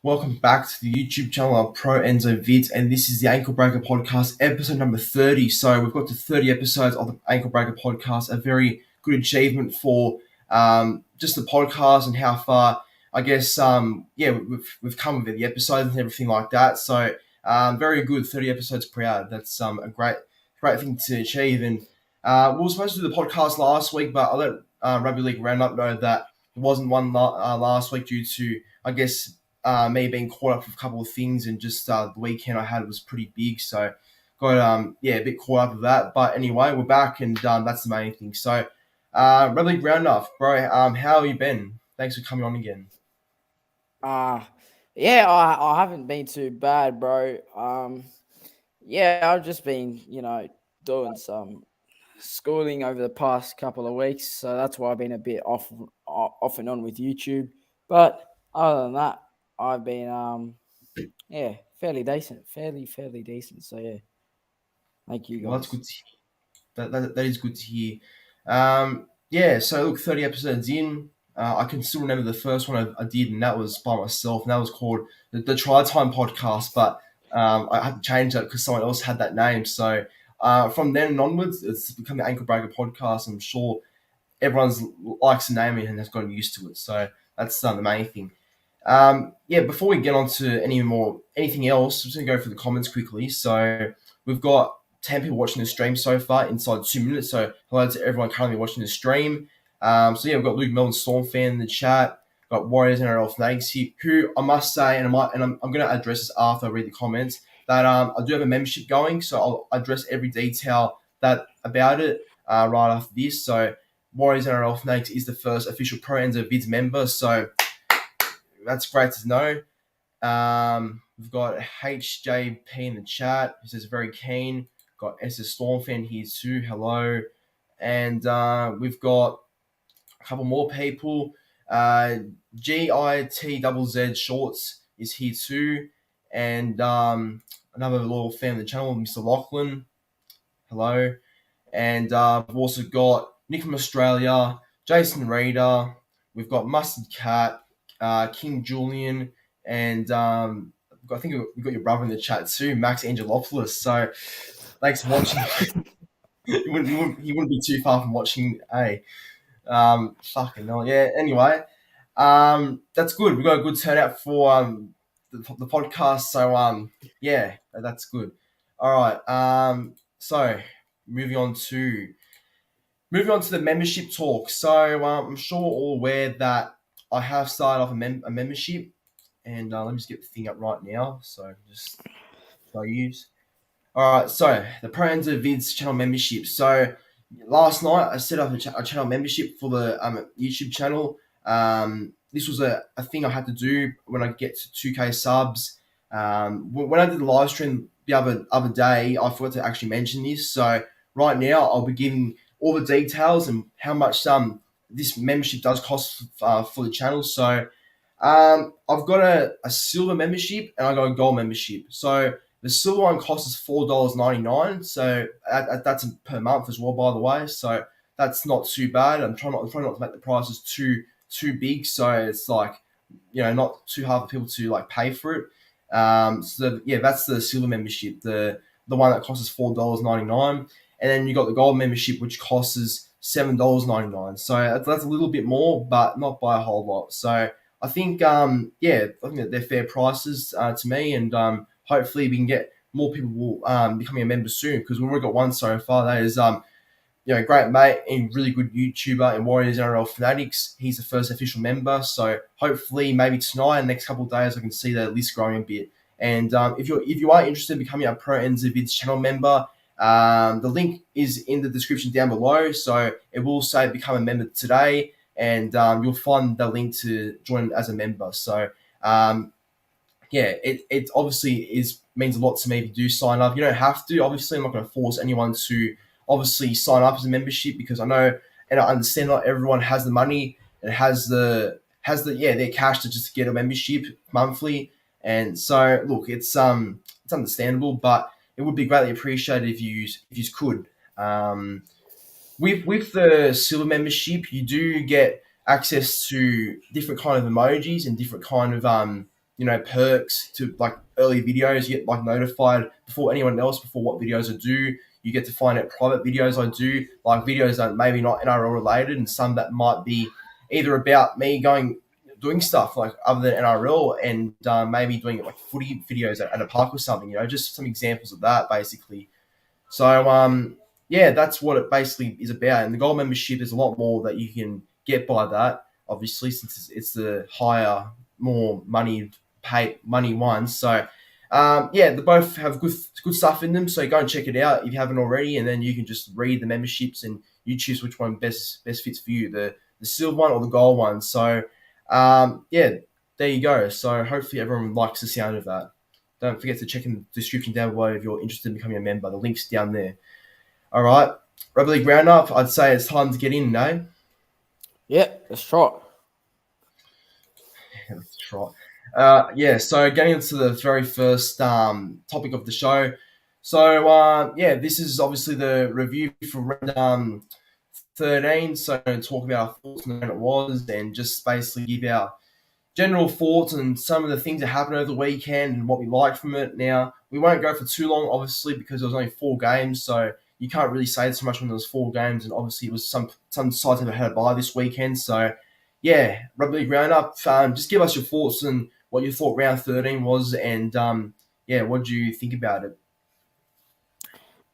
Welcome back to the YouTube channel of Pro Enzo Vidz, and this is the Ankle Breaker Podcast, episode number 30. So we've got to 30 episodes of the Ankle Breaker Podcast, a very good achievement for just the podcast and how far, I guess, we've come with the episodes and everything like that. So very good, 30 episodes proud. That's a great thing to achieve. And we were supposed to do the podcast last week, but I let Rugby League Round Up know that there wasn't one last week due to, I guess, me being caught up with a couple of things, and just the weekend I had was pretty big, so got a bit caught up with that. But anyway, we're back, and that's the main thing. So Rugby League Round Up, bro, how have you been? Thanks for coming on again. I haven't been too bad, bro. I've just been, doing some schooling over the past couple of weeks, so that's why I've been a bit off and on with YouTube. But other than that, I've been, fairly decent, fairly decent. So yeah, thank you Well, that's guys. good. That is good to hear. So look, 30 episodes in. I can still remember the first one I did, and that was by myself, and that was called the Try Time Podcast. But I had to change that because someone else had that name. So from then onwards, it's become the Ankle Breaker Podcast. I'm sure everyone's likes the name and has gotten used to it. So that's the main thing. Before we get on to anything else, I'm just gonna go through the comments quickly. So we've got 10 people watching the stream so far inside 2 minutes. So hello to everyone currently watching the stream. We've got Luke Melbourne Storm fan in the chat. Got Warriors NRL Fanatics here, who I must say, and I'm going to address this after I read the comments, that I do have a membership going, so I'll address every detail about it right after this. So Warriors NRL Fanatics is the first official Pro Enzo Vidz member, so that's great to know. We've got HJP in the chat who says very keen. Got SS Storm fan here too. Hello. And we've got a couple more people. GITZZ Shorts is here too. And another loyal fan of the channel, Mr. Lachlan. Hello. And we've also got Nick from Australia, Jason Reader. We've got Mustard Cat, King Julian, and I think we've got your brother in the chat too, Max Angelopoulos. So thanks for watching. he wouldn't be too far from watching. Fucking hell. Yeah. Anyway, that's good. We've got a good turnout for the podcast. So that's good. All right. So moving on to the membership talk. So I'm sure we're all aware that I have started off a membership, and let me just get the thing up right now. So just I use. All right. So the Pro Enzo Vidz channel membership. So last night I set up a channel membership for the YouTube channel. This was a thing I had to do when I get to 2K subs. When I did the live stream the other day, I forgot to actually mention this. So right now I'll be giving all the details and how much this membership does cost for the channel. So I've got a silver membership and I got a gold membership. So the silver one costs $4.99. So that's per month as well, by the way. So that's not too bad. I'm trying not to make the prices too big, so it's like not too hard for people to like pay for it. That's the silver membership, the one that costs $4.99, and then you got the gold membership, which costs $7.99. So that's a little bit more, but not by a whole lot. So I think that they're fair prices to me, and hopefully we can get more people becoming a member soon, because we've already got one so far. That is great mate and really good YouTuber and Warriors NRL Fanatics. He's the first official member, so hopefully maybe tonight and the next couple of days I can see the list growing a bit. And if you are interested in becoming a Pro Enzo Vidz channel member, the link is in the description down below. So it will say become a member today, and you'll find the link to join as a member. So it obviously means a lot to me if you do sign up. You don't have to. Obviously, I'm not going to force anyone to obviously sign up as a membership, because I know and I understand not everyone has the money and has their cash to just get a membership monthly. And so look, it's understandable, but it would be greatly appreciated if you could. With the silver membership, you do get access to different kind of emojis and different kind of perks to like early videos. You get like notified before anyone else before what videos I do. You get to find out private videos I do, like videos that maybe not NRL related, and some that might be either about me doing stuff like other than NRL, and maybe doing like footy videos at a park or something. Just some examples of that basically. So yeah, that's what it basically is about. And the gold membership, there's a lot more that you can get by that. Obviously, since it's the higher, more money one. So yeah, they both have good stuff in them. So go and check it out if you haven't already, and then you can just read the memberships and you choose which one best fits for you, the silver one or the gold one. So yeah, there you go. So hopefully everyone likes the sound of that. Don't forget to check in the description down below if you're interested in becoming a member. The link's down there. All right. Rugby League Round Up, I'd say it's time to get in, no? Yeah, let's try. Let's try. Yeah, so getting into the very first topic of the show. So, yeah, this is obviously the review for round 13. So, talk about our thoughts on when it was and just basically give our general thoughts and some of the things that happened over the weekend and what we liked from it. Now, we won't go for too long, obviously, because there was only 4 games, so you can't really say too much when there was 4 games, and obviously it was some sides that had a bye this weekend. So, yeah, Rugby League Roundup, just give us your thoughts and what you thought round 13 was, and yeah, what do you think about it?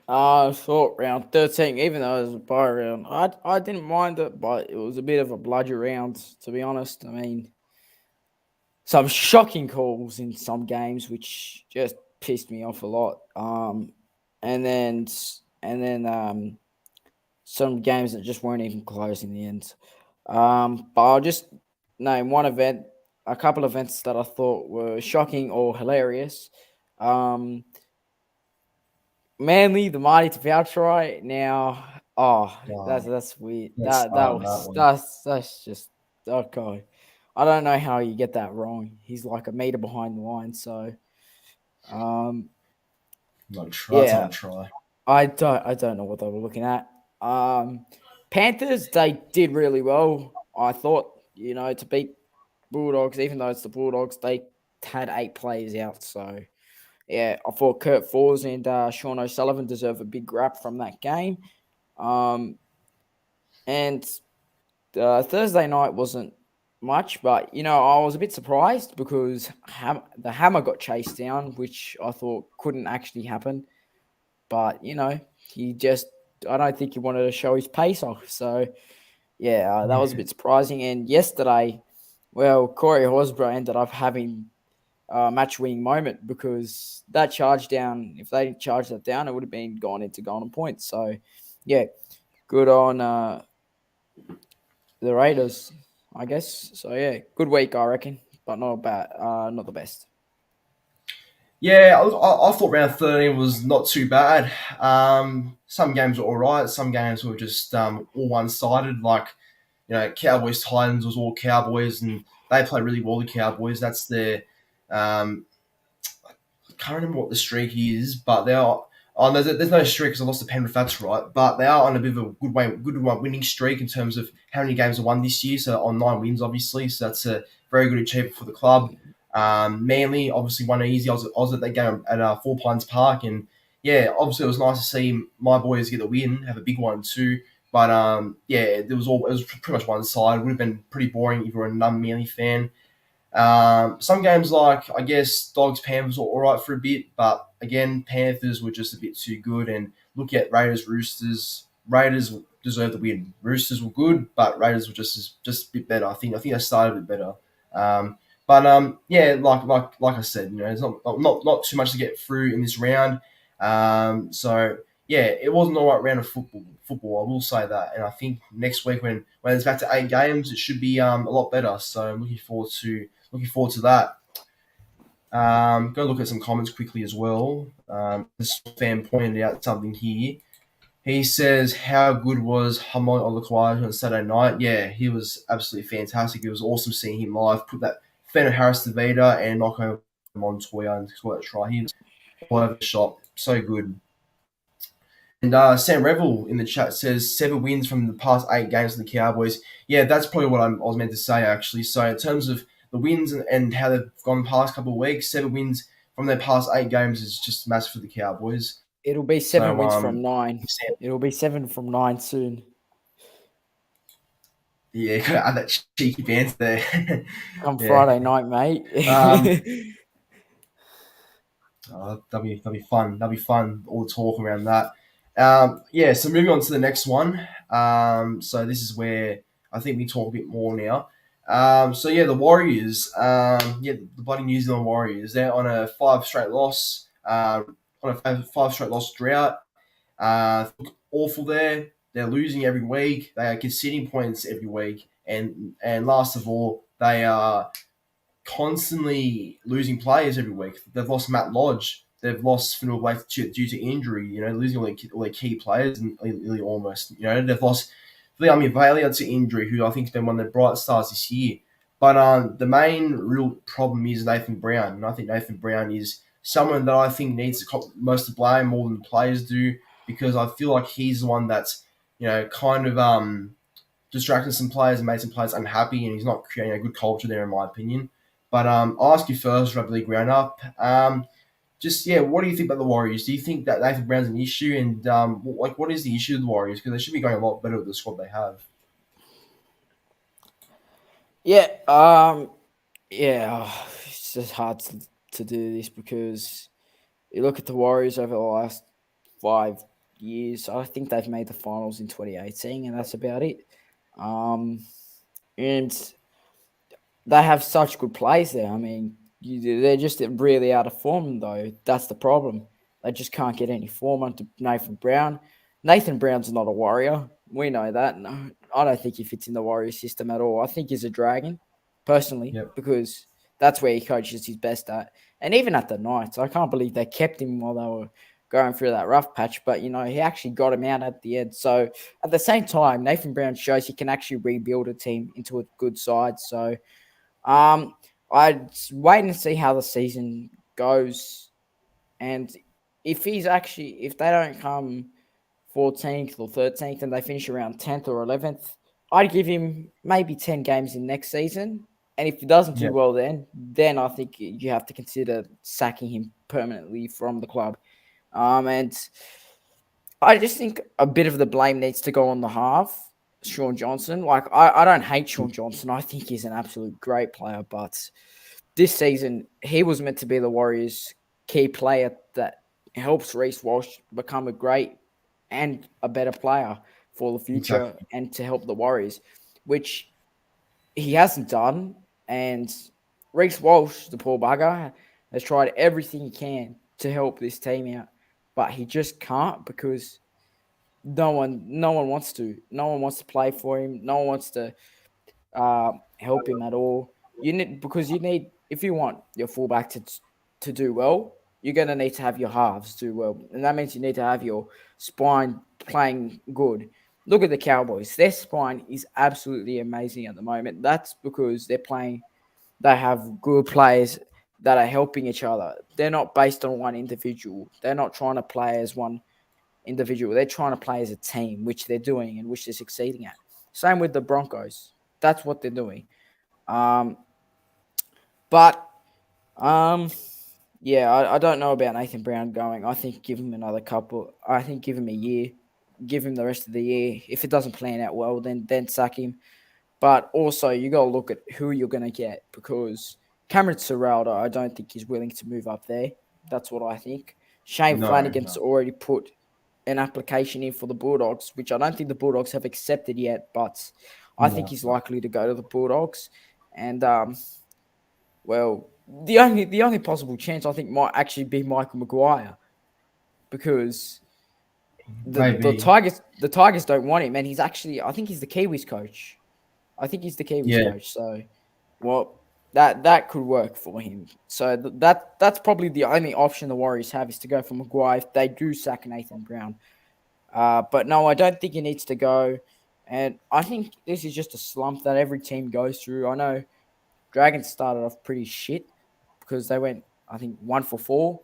I thought round 13, even though it was a bye round, I didn't mind it, but it was a bit of a bludger round, to be honest. I mean, some shocking calls in some games, which just pissed me off a lot. And then some games that just weren't even close in the end. But I'll just name a couple of events that I thought were shocking or hilarious. Manly, the Marty Tavau try. Now, that's weird. That's just okay. I don't know how you get that wrong. He's like a meter behind the line, so Not a try. yeah, That's not a try. I don't know what they were looking at. Panthers, they did really well. I thought, to beat Bulldogs, even though it's the Bulldogs, they had 8 players out. So, yeah, I thought Kurt Fors and Sean O'Sullivan deserve a big rap from that game. And Thursday night wasn't much, but, I was a bit surprised because the hammer got chased down, which I thought couldn't actually happen. But, I don't think he wanted to show his pace off. So, yeah, that was a bit surprising. And yesterday, well, Corey Horsburgh ended up having a match-winning moment because that charge down, if they didn't charge that down, it would have been gone into golden points. So, yeah, good on the Raiders, I guess. So, yeah, good week, I reckon, but not the best. Yeah, I thought round 13 was not too bad. Some games were all right. Some games were just all one-sided. Like, Cowboys Titans was all Cowboys, and they play really well. The Cowboys. That's their. I can't remember what the streak is, but they are. Oh, no, there's no streak because I lost to Penrith. That's right, but they are on a bit of a good winning streak in terms of how many games they won this year. So on 9 wins, obviously. So that's a very good achievement for the club. Manly obviously won easy. I was at that game at Four Pines Park, and yeah, obviously it was nice to see my boys get the win, have a big one too. But yeah, it was pretty much one side. It would have been pretty boring if you were a non-Manly fan. Some games like I guess Dogs Panthers were all right for a bit, but again Panthers were just a bit too good. And look at Raiders Roosters. Raiders deserved the win. Roosters were good, but Raiders were just a bit better. I think they started a bit better. But yeah, like I said, there's not too much to get through in this round. So yeah, it wasn't all right round of football. I will say that, and I think next week when it's back to 8 games, it should be a lot better. So I'm looking forward to that. Go look at some comments quickly as well. This fan pointed out something here. He says, how good was Hamon Olakwaju on Saturday night? Yeah, he was absolutely fantastic. It was awesome seeing him live. Put that Fenner Harris to Vita and knock over Montoya and score that try. He was all over the shop. So good. And Sam Revel in the chat says 7 wins from the past 8 games of the Cowboys. Yeah, that's probably what I was meant to say, actually. So in terms of the wins and how they've gone the past couple of weeks. 7 wins from their past 8 games is just massive for the Cowboys. It'll be 7 wins So from 9. It'll be 7 from 9 soon. yeah, gotta add that cheeky banter there. Come Yeah. Friday night, mate. That'll be fun. That'll be fun. All the talk around that. Yeah. So moving on to the next one. So this is where I think we talk a bit more now. So yeah, the Warriors. Yeah, the bloody New Zealand Warriors. They're on a 5 straight loss. On a 5 straight loss drought. Look awful there. They're losing every week. They are conceding points every week, and last of all, they are constantly losing players every week. They've lost Matt Lodge. They've lost Finn Blake due to injury. Losing all their key players and really almost. They've lost Liam Valia to injury, who I think has been one of the bright stars this year. But the main real problem is Nathan Brown, and I think Nathan Brown is someone that I think needs most of the blame more than the players do, because I feel like he's the one that's kind of distracting some players and made some players unhappy, and he's not creating a good culture there, in my opinion. But I'll ask you first, Rugby League Round Up. What do you think about the Warriors? Do you think that Nathan Brown's an issue, and what is the issue with the Warriors? Because they should be going a lot better with the squad they have. Yeah, it's just hard to do this because you look at the Warriors over the last 5 years. I think they've made the finals in 2018, and that's about it. And they have such good plays there. I mean, they're just really out of form, though. That's the problem. They just can't get any form onto Nathan Brown. Nathan Brown's not a Warrior. We know that. No, I don't think he fits in the Warrior system at all. I think he's a Dragon, personally, Yep. because that's where he coaches his best at. And even at the Knights, I can't believe they kept him while they were going through that rough patch. But, he actually got him out at the end. So, at the same time, Nathan Brown shows he can actually rebuild a team into a good side. So, I'd wait and see how the season goes. And if they don't come 14th or 13th and they finish around 10th or 11th, I'd give him maybe 10 games in next season. And if he doesn't do Yep. well then I think you have to consider sacking him permanently from the club. And I just think a bit of the blame needs to go on the half, Sean Johnson. Like, I don't hate Sean Johnson. I think he's an absolute great player. But this season, he was meant to be the Warriors' key player that helps Reece Walsh become a great and a better player for the future Exactly. and to help the Warriors, which he hasn't done. And Reece Walsh, the poor bugger, has tried everything he can to help this team out, but he just can't because no one wants to. No one wants to play for him. No one wants to help him at all. You need if you want your fullback to do well, you're going to need to have your halves do well, and that means you need to have your spine playing good. Look at the Cowboys; their spine is absolutely amazing at the moment. That's because they have good players that are helping each other. They're not based on one individual. They're not trying to play as one individual. They're trying to play as a team, which they're doing and which they're succeeding at. Same with the Broncos. That's what they're doing. But yeah, I don't know about Nathan Brown going. I think give him another couple. I think give him a year. Give him the rest of the year. If it doesn't plan out well, then sack him. But also, you got to look at who you're going to get because Cameron Serralda, I don't think he's willing to move up there. That's what I think. Shane Flanagan's already put an application in for the Bulldogs, which I don't think the Bulldogs have accepted yet, but I think he's likely to go to the Bulldogs. And, well, the only possible chance I think might actually be Michael Maguire because the Tigers don't want him, and he's actually I think he's the Kiwis coach. Coach. So, well, that could work for him. So that's probably the only option the Warriors have is to go for Maguire if they do sack Nathan Brown. But no, I don't think he needs to go. And I think this is just a slump that every team goes through. I know Dragons started off pretty shit because they went, I think, 1-for-4,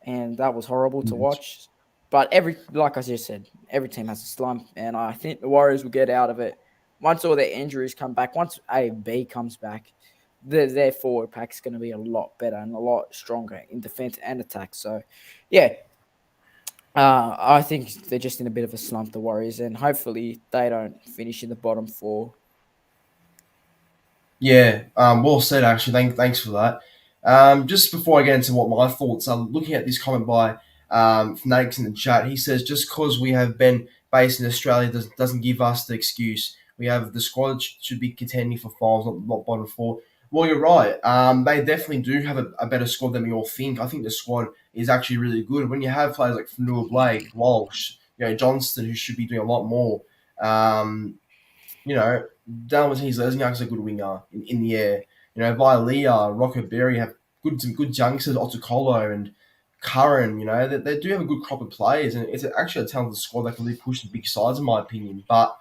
and that was horrible to watch. But like I just said, every team has a slump, and I think the Warriors will get out of it once all their injuries come back. Once A and B comes back, their forward pack is going to be a lot better and a lot stronger in defense and attack. So, yeah, I think they're just in a bit of a slump, the Warriors, and hopefully they don't finish in the bottom four. Yeah, well said actually. Thanks for that. Just before I get into what my thoughts are, looking at this comment by Fanatics in the chat, he says just because we have been based in Australia doesn't give us the excuse. We have the squad should be contending for finals, not bottom four. Well, you're right. They definitely do have a better squad than we all think. I think the squad is actually really good. When you have players like Fanua Blake, Walsh, Johnston, who should be doing a lot more. Um, Darwin Lesniak's a good winger in the air. Vilea, Rocco Berry have some good youngsters, Otokolo and Curran. They do have a good crop of players, and it's actually a talented squad that can really push the big sides, in my opinion. But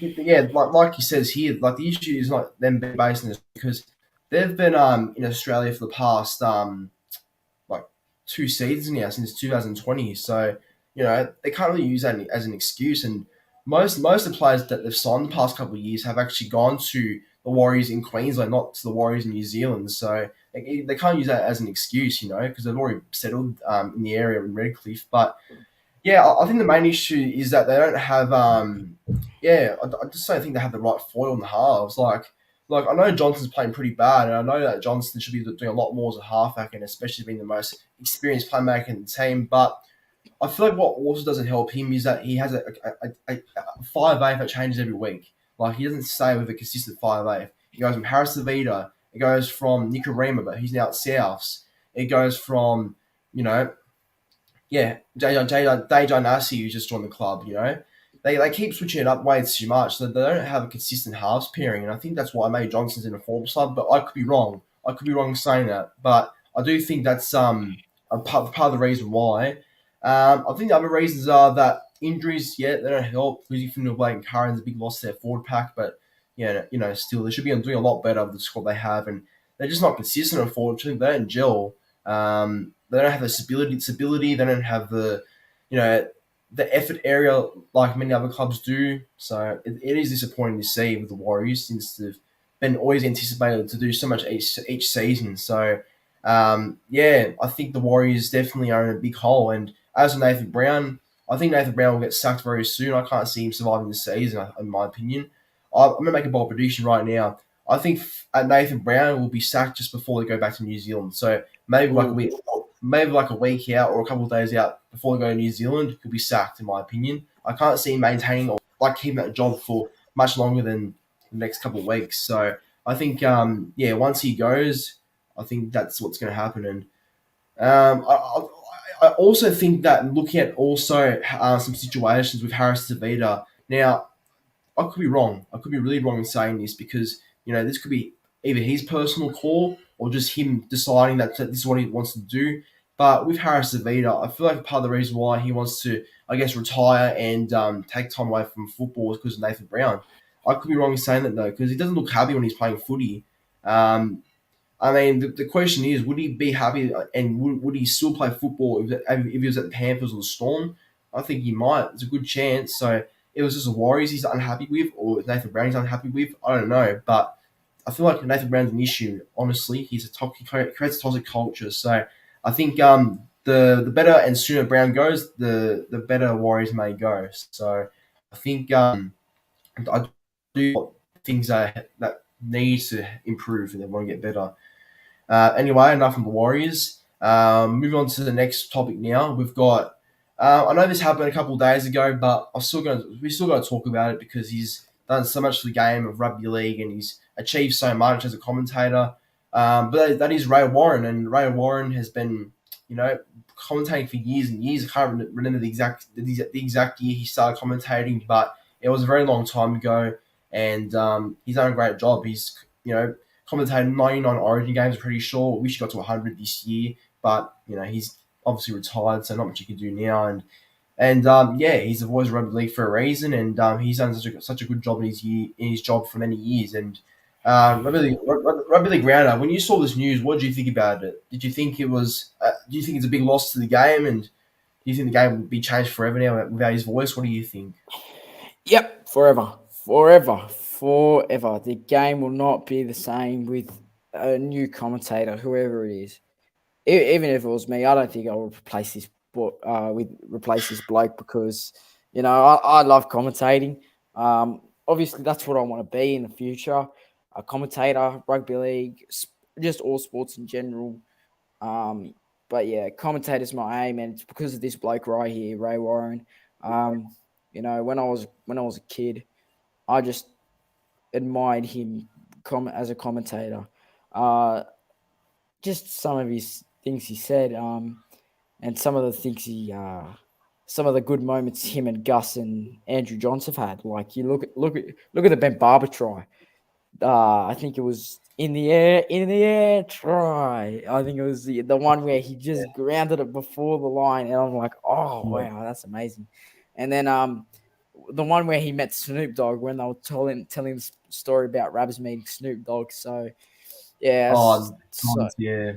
yeah, like he says here, like the issue is not them being based in this because they've been in Australia for the past like 2 seasons now since 2020. So they can't really use that as an excuse. And most of the players that they've signed the past couple of years have actually gone to the Warriors in Queensland, not to the Warriors in New Zealand. So they can't use that as an excuse, because they've already settled in the area in Redcliffe. But yeah, I think the main issue is that they don't have. I just don't think they have the right foil in the halves. Like I know Johnson's playing pretty bad, and I know that Johnson should be doing a lot more as a halfback, and especially being the most experienced playmaker in the team. But I feel like what also doesn't help him is that he has a 5'8" that changes every week. Like he doesn't stay with a consistent 5'8". It goes from Harris to Vida. It goes from Nicarima, but he's now at Souths. It goes from Dejan Nasi, who just joined the club. They keep switching it up way too much. So they don't have a consistent halves pairing, and I think that's why maybe Johnson's in a form sub. But I could be wrong. I could be wrong saying that, but I do think that's a part of the reason why. I think the other reasons are that injuries, they don't help. Losing Finley Blake and Curran's a big loss to their forward pack, but still they should be doing a lot better with the squad they have, and they're just not consistent. Unfortunately, they don't gel. They don't have the stability. They don't have the effort area like many other clubs do. So it is disappointing to see with the Warriors since they've been always anticipated to do so much each season. So I think the Warriors definitely are in a big hole. And as for Nathan Brown, I think Nathan Brown will get sacked very soon. I can't see him surviving the season, in my opinion. I'm going to make a bold prediction right now. I think Nathan Brown will be sacked just before they go back to New Zealand. So maybe like a week out or a couple of days out before they go to New Zealand, he'll be sacked, in my opinion. I can't see him maintaining or keeping that job for much longer than the next couple of weeks. So I think, once he goes, I think that's what's going to happen. And I also think that looking at also some situations with Harris Tavita, now I could be wrong. I could be really wrong in saying this because, this could be either his personal call or just him deciding that this is what he wants to do. But with Harris Tavita, I feel like part of the reason why he wants to, retire and take time away from football is because of Nathan Brown. I could be wrong in saying that, though, because he doesn't look happy when he's playing footy. The question is, would he be happy and would he still play football if he was at the Panthers or the Storm? I think he might. It's a good chance. So it was just the Warriors he's unhappy with or Nathan Brown he's unhappy with. I don't know. But I feel like Nathan Brown's an issue, honestly. He creates a toxic culture. So I think the better and sooner Brown goes, the better Warriors may go. So I think I do things that need to improve and they want to get better. Anyway, enough from the Warriors. Moving on to the next topic now. We've got. I know this happened a couple of days ago, but we still got to talk about it because he's done so much for the game of rugby league and he's achieved so much as a commentator. But that is Ray Warren, and Ray Warren has been, commentating for years and years. I can't remember the exact year he started commentating, but it was a very long time ago, and he's done a great job. He's commentated 99 Origin games. I'm pretty sure. We wish he got to 100 this year, but he's obviously retired, so not much he can do now. And he's the voice of rugby league for a reason, and he's done such a good job in his job for many years. And Rugby League Round Up. When you saw this news, what did you think about it? Did you think it was? Do you think it's a big loss to the game, and do you think the game will be changed forever now without his voice? What do you think? Yep, forever. forever. The game will not be the same with a new commentator, whoever it is. Even if it was me, I don't think I would replace this bloke because I love commentating. Obviously, that's what I want to be in the future: a commentator, rugby league, just all sports in general. But yeah, commentator's my aim, and it's because of this bloke right here, Ray Warren. When I was a kid, I just admired him as a commentator. Just some of his things he said, and some of the things some of the good moments him and Gus and Andrew Johns have had. Like you look at the Ben Barber try. I think it was in the air try. I think it was the one where he just grounded it before the line, and I'm like, oh wow, that's amazing. And then the one where he met Snoop Dogg when they were telling the story about Rabs meeting Snoop Dogg. So yeah, Yeah.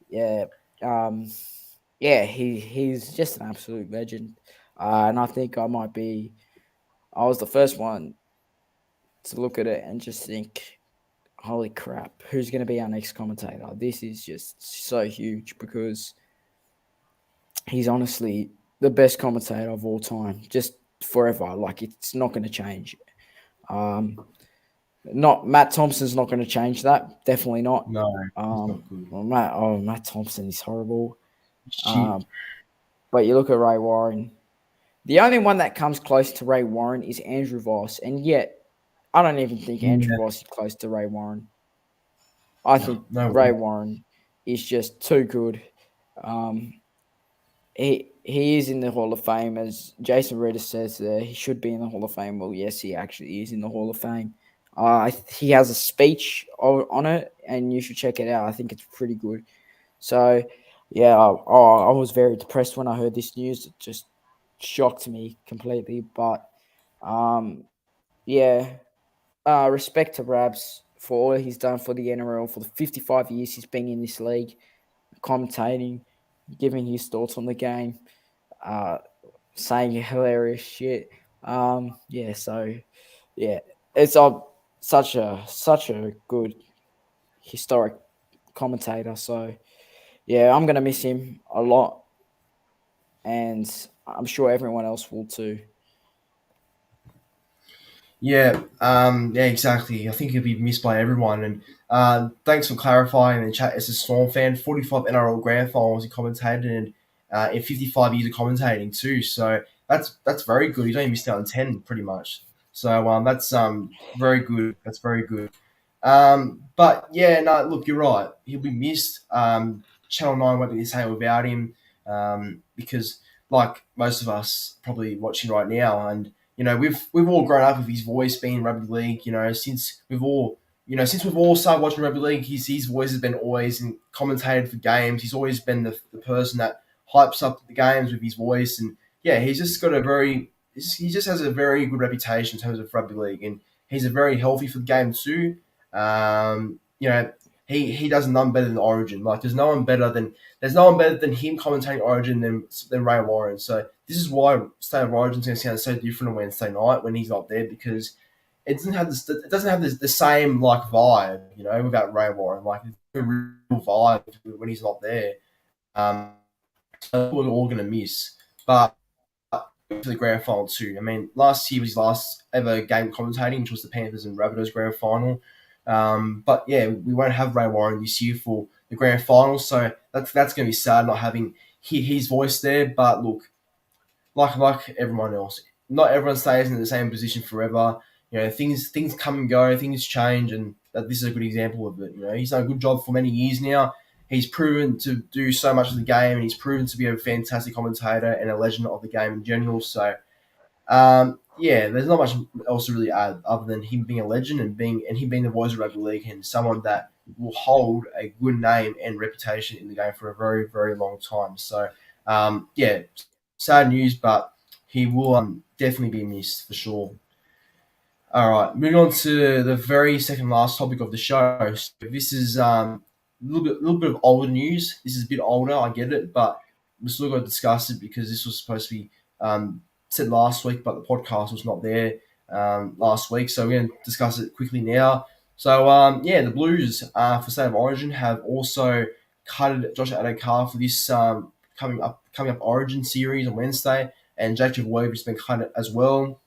yeah, yeah, he's just an absolute legend, and I think I was the first one to look at it and just think, holy crap, who's going to be our next commentator? This is just so huge because he's honestly the best commentator of all time, just forever. Like it's not going to change. Not Matt Thompson's not going to change that. Definitely not. No, it's not good. Well, Matt Thompson is horrible. Shit. But you look at Ray Warren. The only one that comes close to Ray Warren is Andrew Voss, and yet I don't even think Andrew Voss is close to Ray Warren. I think Ray Warren is just too good. He is in the Hall of Fame, as Jason Reeder says there. He should be in the Hall of Fame. Well, yes, he actually is in the Hall of Fame. He has a speech on it, and you should check it out. I think it's pretty good. So, yeah, I was very depressed when I heard this news. It just shocked me completely. But, yeah, respect to Rabs for all he's done for the NRL for the 55 years he's been in this league, commentating, giving his thoughts on the game, saying hilarious shit. It's such a good historic commentator. So yeah, I'm gonna miss him a lot, and I'm sure everyone else will too. Yeah, exactly. I think he'll be missed by everyone. And thanks for clarifying in the chat. As a Storm fan, 45 NRL Grand Finals he commentated, and in 55 years of commentating too. So that's very good. He's only missed out on 10, pretty much. So that's very good. That's very good. But yeah, no, look, you're right. He'll be missed. Channel 9 won't be the same without him, because like most of us probably watching right now, and we've all grown up with his voice being in rugby league. Since we've all started watching rugby league, his voice has been always and commentated for games. He's always been the person that hypes up the games with his voice, and yeah, he just has a very good reputation in terms of rugby league, and he's a very healthy for the game too. He does none better than Origin. Like there's no one better than him commentating Origin than Ray Warren. So this is why State of Origin is going to sound so different on Wednesday night when he's not there, because it doesn't have the same like vibe, without Ray Warren. Like it's a real vibe when he's not there. So we're all going to miss. But for the grand final too. I mean, last year was his last ever game commentating, which was the Panthers and Rabbitohs grand final. But yeah, we won't have Ray Warren this year for the grand final, so that's going to be sad not having his voice there. But look, like everyone else, not everyone stays in the same position forever. Things come and go, things change, and this is a good example of it. He's done a good job for many years now. He's proven to do so much of the game, and he's proven to be a fantastic commentator and a legend of the game in general. So, there's not much else to really add other than him being a legend and him being the voice of rugby league and someone that will hold a good name and reputation in the game for a very, very long time. So, sad news, but he will definitely be missed for sure. All right, moving on to the very second last topic of the show. So this is a little bit of older news. This is a bit older, I get it, but we still got to discuss it because this was supposed to be said last week, but the podcast was not there. last week. So we're going to discuss it quickly now. So the Blues for State of Origin have also cutted Josh Adokar for this coming up Origin series on Wednesday, and Jake Trbojevic has been cut as well.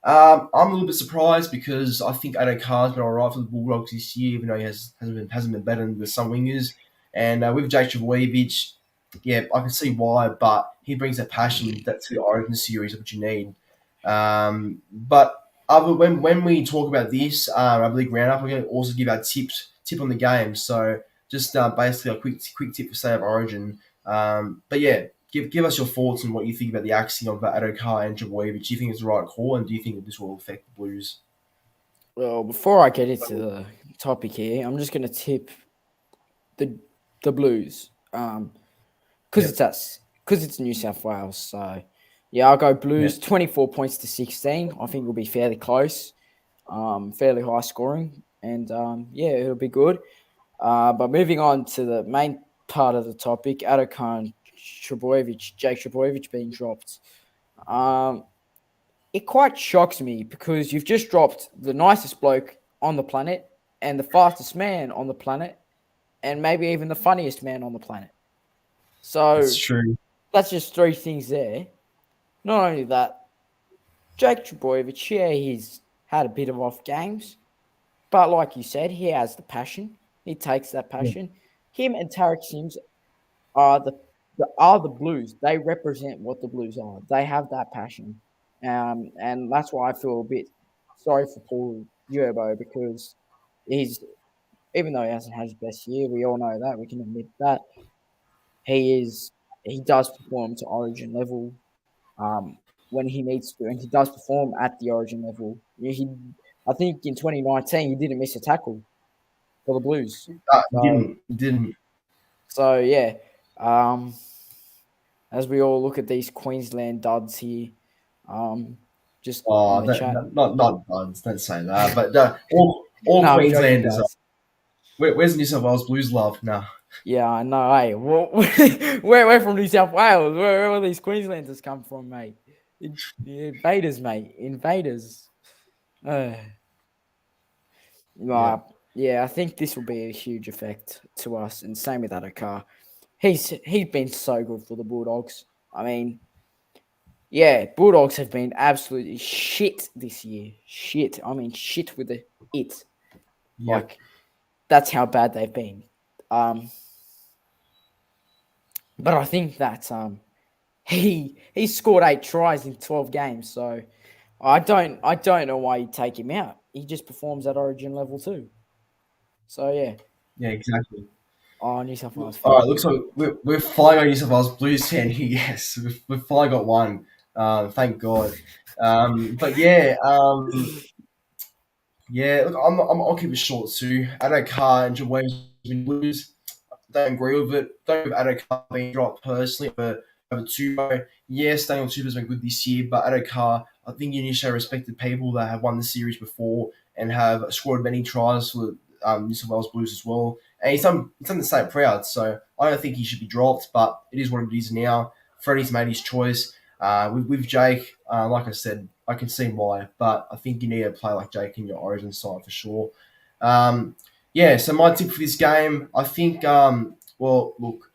I'm a little bit surprised because I think Ado Carr's been alright for the Bulldogs this year, even though he hasn't been better than some wingers. And with Jake Trbojevic, yeah, I can see why, but he brings that passion that to the Origin series, which you need. But when we talk about this Rugby League Roundup, we're going to also give our tip on the game. So just basically a quick tip for State of Origin. But yeah, give us your thoughts on what you think about the axing of Adokar and Trbojevic. Do you think it's the right call, and do you think that this will affect the Blues? Well, before I get into the topic here, I'm just going to tip the Blues because it's us, because it's New South Wales. So yeah, I'll go Blues. 24 points to 16. I think it'll be fairly close, fairly high scoring, and it'll be good. But moving on to the main part of the topic, Adokar and Jake Trbojevic being dropped. It quite shocks me because you've just dropped the nicest bloke on the planet and the fastest man on the planet and maybe even the funniest man on the planet. So That's true. That's just three things there. Not only that, Jake Trbojevic, yeah, he's had a bit of off games, but like you said, he has the passion. He takes that passion. Him and Tarek Sims are the Blues. They represent what the Blues are. They have that passion. And that's why I feel a bit sorry for Paul Urbo because even though he hasn't had his best year, we all know that, we can admit that, he does perform to Origin level when he needs to, and he does perform at the Origin level. I think in 2019 he didn't miss a tackle for the Blues. He didn't. So yeah, as we all look at these Queensland duds here, just in the chat. Not buds. Don't say that. But all No, Queenslanders. Where's New South Wales Blues love? No. Yeah, I know. Hey, we're from New South Wales. Where all these Queenslanders come from, mate? Invaders, mate. Invaders. Yeah, I think this will be a huge effect to us, and same with Adokar. He's been so good for the Bulldogs. I mean, yeah, Bulldogs have been absolutely shit this year. Shit. I mean, shit with it. Yep. Like, that's how bad they've been. But I think that he scored 8 tries in 12 games, so I don't know why you take him out. He just performs at Origin level too. So yeah. Yeah, exactly. Oh, New South Wales. All right, looks like we're finally got New South Wales Blues fan here. Yes, we've finally got one. Thank God. But yeah, look, I'll keep it short too. Adokar and Trbojevic Blues. Don't agree with it. Don't agree with Adokar being dropped personally over Tubo. Yes, Daniel Tubo's been good this year, but Adokar, I think you need to show respect to people that have won the series before and have scored many tries for New South Wales Blues as well. And he's done the same proud, so I don't think he should be dropped, but it is what it is now. Freddie's made his choice. With Jake, like I said, I can see why, but I think you need to play like Jake in your Origin side for sure. So my tip for this game, I think, look,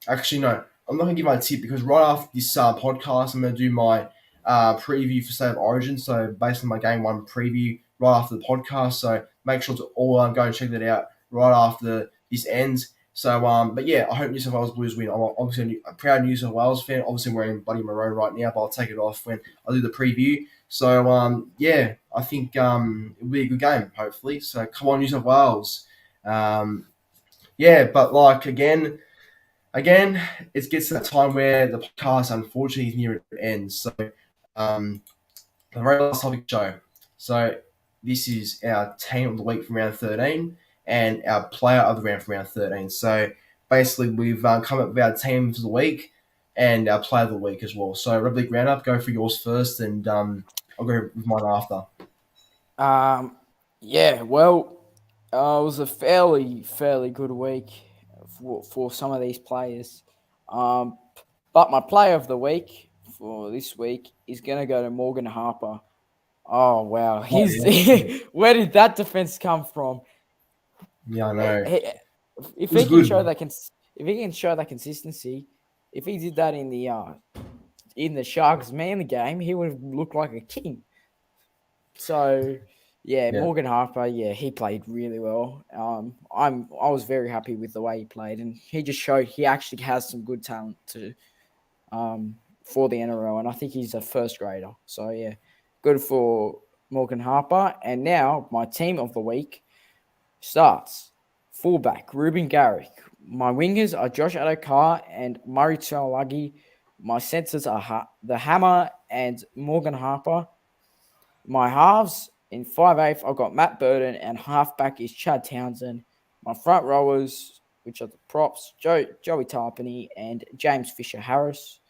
actually, no, I'm not going to give my tip because right after this podcast, I'm going to do my preview for State of Origin. So, based on my Game 1 preview right after the podcast. So, make sure to all go and check that out right after this ends. So, but yeah, I hope New South Wales Blues win. I'm obviously a proud New South Wales fan. Obviously, I'm wearing bloody maroon right now, but I'll take it off when I do the preview. So, I think it'll be a good game, hopefully. So, come on, New South Wales. But like, again, it gets to that time where the podcast, unfortunately, is near its end. So, the very last topic show. So, this is our team of the week from round 13 and our player of the round from round 13. So, basically, we've come up with our team for the week and our player of the week as well. So, Rugby League Round Up, go for yours first, and I'll go with mine after. It was a fairly good week for some of these players. But my player of the week for this week is going to go to Morgan Harper. Oh wow, Oh, he's yeah. where did that defense come from? Yeah, I Eh, know. It eh, If was he can show good. that if he can show that consistency, if he did that in the Sharks man game, he would have looked like a king. So yeah, Yeah. Morgan Harper, yeah, he played really well. I was very happy with the way he played, and he just showed he actually has some good talent to for the NRL, and I think he's a first grader. So yeah, good for Morgan Harper. And now my team of the week starts fullback Ruben Garrick. My wingers are Josh Adokar and Murray Tuolagi. My centers are the Hammer and Morgan Harper. My halves in 5'8", I've got Matt Burton, and halfback is Chad Townsend. My front rowers, which are the props, Joey Tarpany and James Fisher Harris.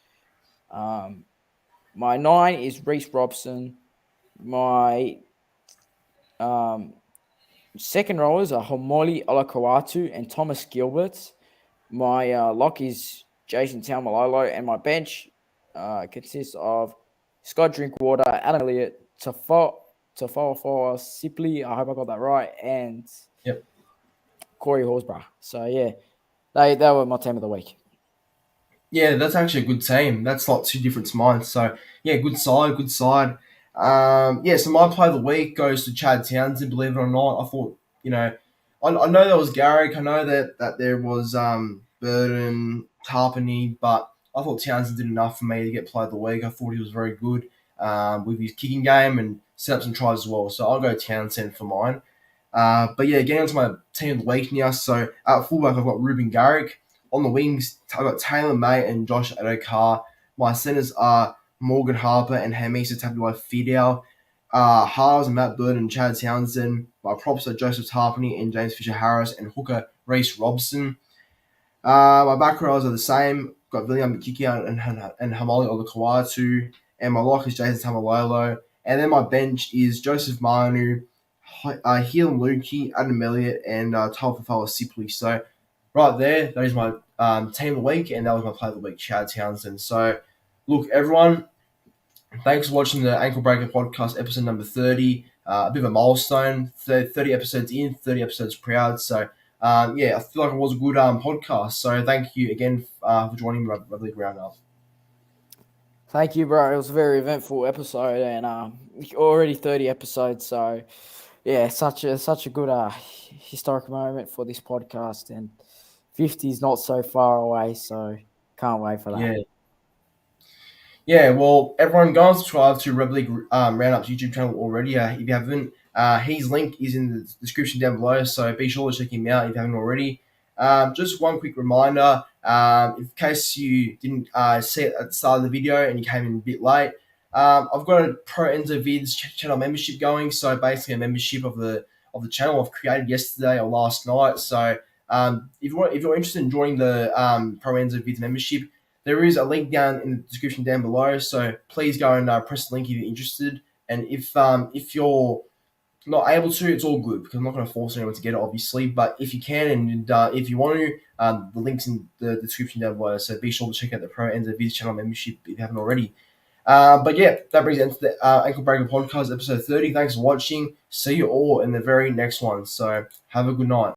My 9 is Reece Robson. My second rowers are Homoli Olakawatu and Thomas Gilbert. My lock is Jason Taumalolo, and my bench consists of Scott Drinkwater, Adam Elliott, Tafoa Sipley, I hope I got that right, and Yep. Corey Horsburgh. So yeah, they were my team of the week. Yeah, that's actually a good team. That's like two different to mine. So yeah, good side, good side. Yeah, so my play of the week goes to Chad Townsend. Believe it or not, I thought I know there was Garrick. I know that there was Burden, Tarpany, but I thought Townsend did enough for me to get play of the week. I thought he was very good with his kicking game and set up some tries as well. So I'll go Townsend for mine. But yeah, getting onto my team of the week now. So at fullback, I've got Ruben Garrick. On the wings, I've got Taylor May and Josh Adokar. My centers are Morgan Harper and Hamisa Tabuai Fidel. Halves and Matt Bird and Chad Townsend. My props are Joseph Tarpany and James Fisher Harris and hooker Reece Robson. My back rows are the same. Got William Mikikia and Hamali Olakawatu. And my lock is Jason Tamalolo. And then my bench is Joseph Manu, Heelan Lukey, Adam Elliott, and Talfafala Sipley. So right there, that is my team of the week, and that was my play of the week, Chad Townsend. So, look, everyone, thanks for watching the Ankle Breaker podcast, episode number 30. A bit of a milestone, 30 episodes in, 30 episodes proud. So, yeah, I feel like it was a good podcast. So, thank you again for joining me, Rugby League Round Up. Thank you, bro. It was a very eventful episode, and already 30 episodes. So yeah, such a good historic moment for this podcast, and 50 is not so far away. So can't wait for that. Yeah. Yeah, well, everyone go and subscribe to Rugby League Roundup's YouTube channel already. If you haven't, his link is in the description down below, so be sure to check him out if you haven't already. Just one quick reminder, in case you didn't see it at the start of the video and you came in a bit late, I've got a Pro Enzo Vidz channel membership going, so basically a membership of the channel I've created yesterday or last night. So if you're interested in joining the Pro Enzo Vidz membership, there is a link down in the description down below, so please go and press the link if you're interested. And if you're not able to, it's all good because I'm not going to force anyone to get it, obviously. But if you can and if you want to, the link's in the description down below. So be sure to check out the Pro Enzo Vidz channel membership if you haven't already. But yeah, that brings it into the Ankle Breaker podcast episode 30. Thanks for watching. See you all in the very next one. So have a good night.